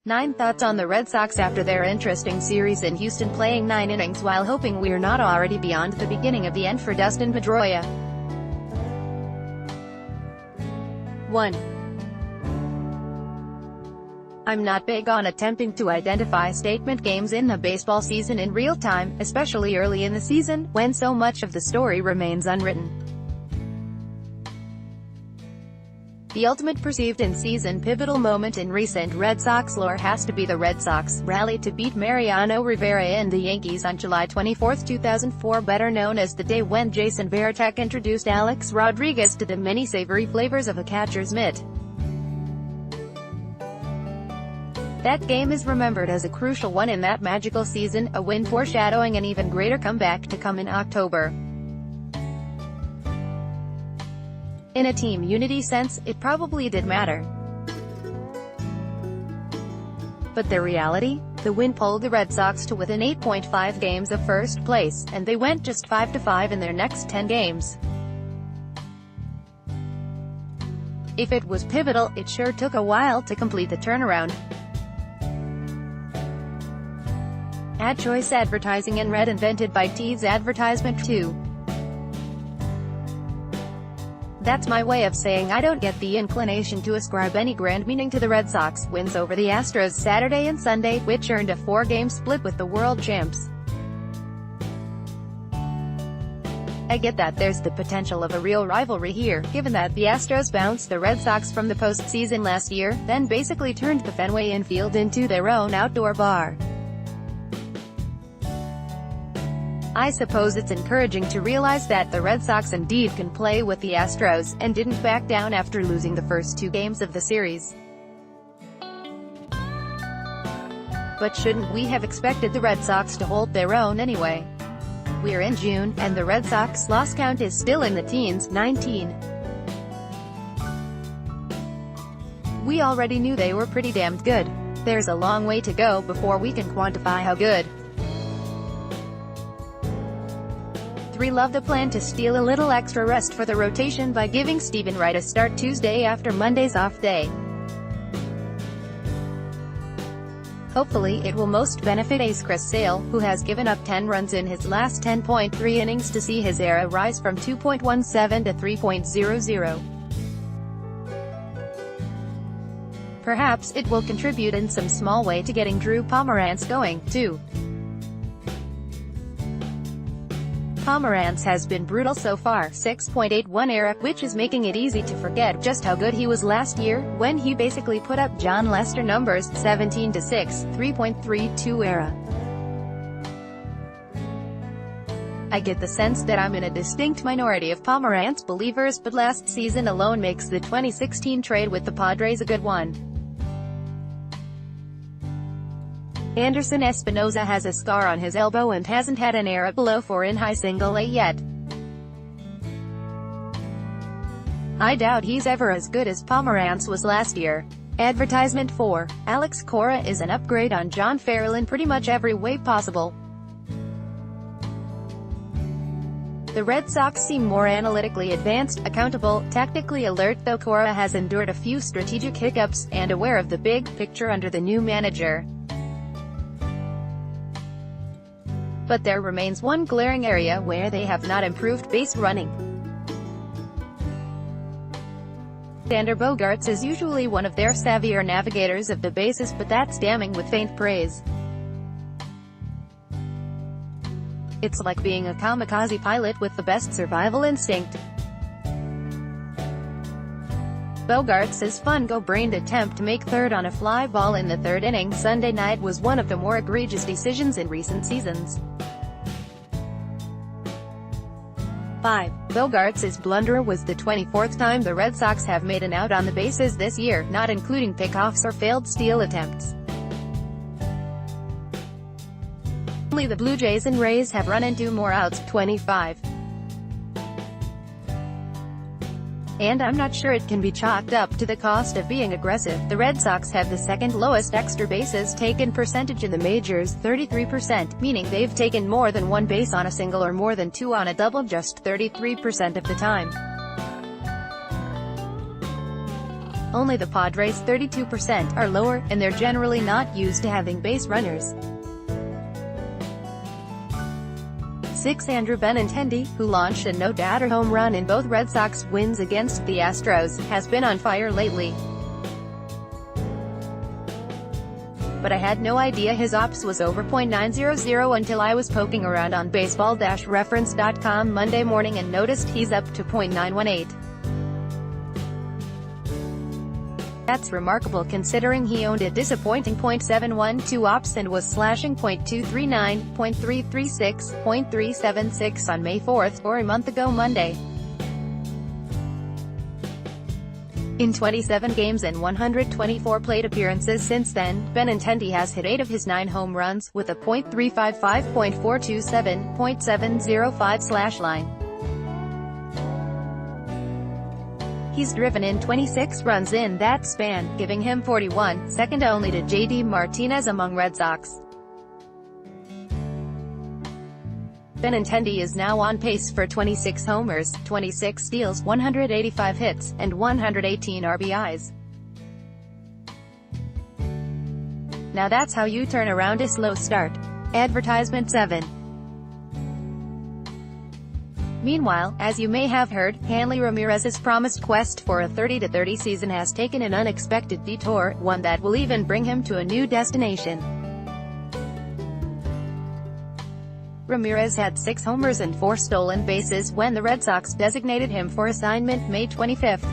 9 thoughts on the Red Sox after their interesting series in Houston, playing 9 innings while hoping we're not already beyond the beginning of the end for Dustin Pedroia. 1. I'm not big on attempting to identify statement games in a baseball season in real time, especially early in the season, when so much of the story remains unwritten. The ultimate perceived in-season pivotal moment in recent Red Sox lore has to be the Red Sox rally to beat Mariano Rivera and the Yankees on July 24, 2004, better known as the day when Jason Varitek introduced Alex Rodriguez to the many savory flavors of a catcher's mitt. That game is remembered as a crucial one in that magical season, a win foreshadowing an even greater comeback to come in October. In a team unity sense, it probably did matter. But the reality? The win pulled the Red Sox to within 8.5 games of first place, and they went just 5-5 in their next 10 games. If it was pivotal, it sure took a while to complete the turnaround. Ad choice advertising and Red invented by Teague's advertisement too. That's my way of saying I don't get the inclination to ascribe any grand meaning to the Red Sox wins over the Astros Saturday and Sunday, which earned a 4-game split with the world champs. I get that there's the potential of a real rivalry here, given that the Astros bounced the Red Sox from the postseason last year, then basically turned the Fenway infield into their own outdoor bar. I suppose it's encouraging to realize that the Red Sox indeed can play with the Astros, and didn't back down after losing the first 2 games of the series. But shouldn't we have expected the Red Sox to hold their own anyway? We're in June, and the Red Sox loss count is still in the teens, 19. We already knew they were pretty damned good. There's a long way to go before we can quantify how good. 3. Love the plan to steal a little extra rest for the rotation by giving Steven Wright a start Tuesday after Monday's off day. Hopefully it will most benefit ace Chris Sale, who has given up 10 runs in his last 10.3 innings to see his ERA rise from 2.17 to 3.00. Perhaps it will contribute in some small way to getting Drew Pomeranz going, too. Pomeranz has been brutal so far, 6.81 ERA, which is making it easy to forget just how good he was last year, when he basically put up John Lester numbers, 17-6, 3.32 ERA. I get the sense that I'm in a distinct minority of Pomeranz believers, but last season alone makes the 2016 trade with the Padres a good one. Anderson Espinoza has a scar on his elbow and hasn't had an ERA below 4 in high single A yet. I doubt he's ever as good as Pomeranz was last year. Advertisement 4. Alex Cora is an upgrade on John Farrell in pretty much every way possible. The Red Sox seem more analytically advanced, accountable, tactically alert, though Cora has endured a few strategic hiccups, and aware of the big picture under the new manager. But there remains one glaring area where they have not improved: base running. Xander Bogaerts is usually one of their savvier navigators of the bases, but that's damning with faint praise. It's like being a kamikaze pilot with the best survival instinct. Bogaerts' fun go-brained attempt to make third on a fly ball in the 3rd inning Sunday night was one of the more egregious decisions in recent seasons. 5. Bogaerts' blunder was the 24th time the Red Sox have made an out on the bases this year, not including pickoffs or failed steal attempts. Only the Blue Jays and Rays have run into more outs, 25. And I'm not sure it can be chalked up to the cost of being aggressive. The Red Sox have the 2nd lowest extra bases taken percentage in the majors, 33%, meaning they've taken more than 1 base on a single or more than 2 on a double just 33% of the time. Only the Padres' 32% are lower, and they're generally not used to having base runners. 6. Andrew Benintendi, who launched a no-doubter home run in both Red Sox wins against the Astros, has been on fire lately. But I had no idea his OPS was over .900 until I was poking around on baseball-reference.com Monday morning and noticed he's up to .918. That's remarkable considering he owned a disappointing .712 OPS and was slashing .239, .336, .376 on May 4, or a month ago Monday. In 27 games and 124 plate appearances since then, Benintendi has hit 8 of his 9 home runs, with a .355, .427, .705 slash line. He's driven in 26 runs in that span, giving him 41, second only to J.D. Martinez among Red Sox. Benintendi is now on pace for 26 homers, 26 steals, 185 hits, and 118 RBIs. Now that's how you turn around a slow start. Advertisement 7. Meanwhile, as you may have heard, Hanley Ramirez's promised quest for a 30-30 season has taken an unexpected detour, one that will even bring him to a new destination. Ramirez had 6 homers and 4 stolen bases when the Red Sox designated him for assignment May 25.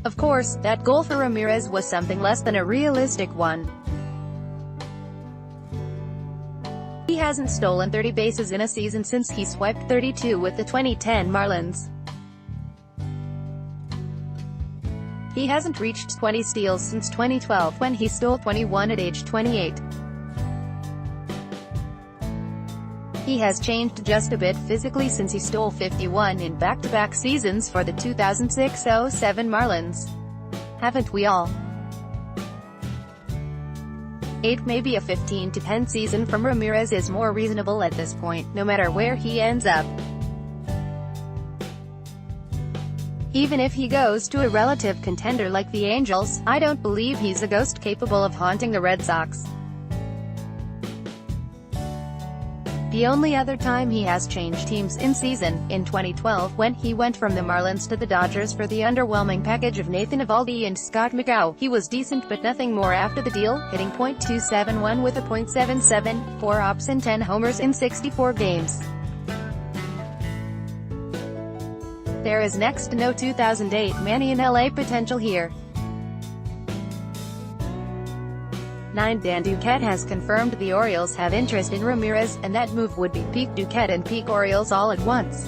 Of course, that goal for Ramirez was something less than a realistic one. He hasn't stolen 30 bases in a season since he swiped 32 with the 2010 Marlins. He hasn't reached 20 steals since 2012, when he stole 21 at age 28. He has changed just a bit physically since he stole 51 in back-to-back seasons for the 2006-07 Marlins. Haven't we all? 8. Maybe a 15-10 season from Ramirez is more reasonable at this point, no matter where he ends up. Even if he goes to a relative contender like the Angels, I don't believe he's a ghost capable of haunting the Red Sox. The only other time he has changed teams in season, in 2012, when he went from the Marlins to the Dodgers for the underwhelming package of Nathan Eovaldi and Scott McGough. He was decent but nothing more after the deal, hitting .271 with a .77, 4 OPS and 10 homers in 64 games. There is next to no 2008 Manny in LA potential here. 9. Dan Duquette has confirmed the Orioles have interest in Ramirez, and that move would be peak Duquette and peak Orioles all at once.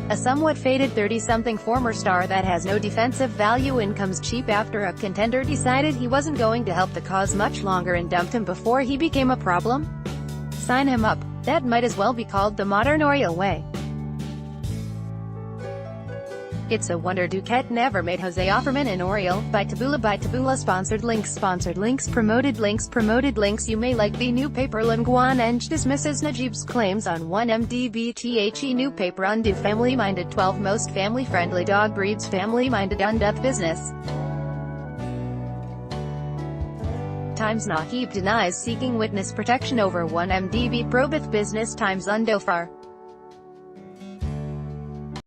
A somewhat faded 30-something former star that has no defensive value and comes cheap after a contender decided he wasn't going to help the cause much longer and dumped him before he became a problem? Sign him up. That might as well be called the modern Oriole way. It's a wonder Duquette never made Jose Offerman an Oriole. By Taboola sponsored links promoted links. You may like the new paper Linguan Eng dismisses Najib's claims on 1MDB. The new paper undo family-minded 12 most family-friendly dog breeds family-minded undoth business. Times Nahib denies seeking witness protection over 1MDB probeth business times undofar.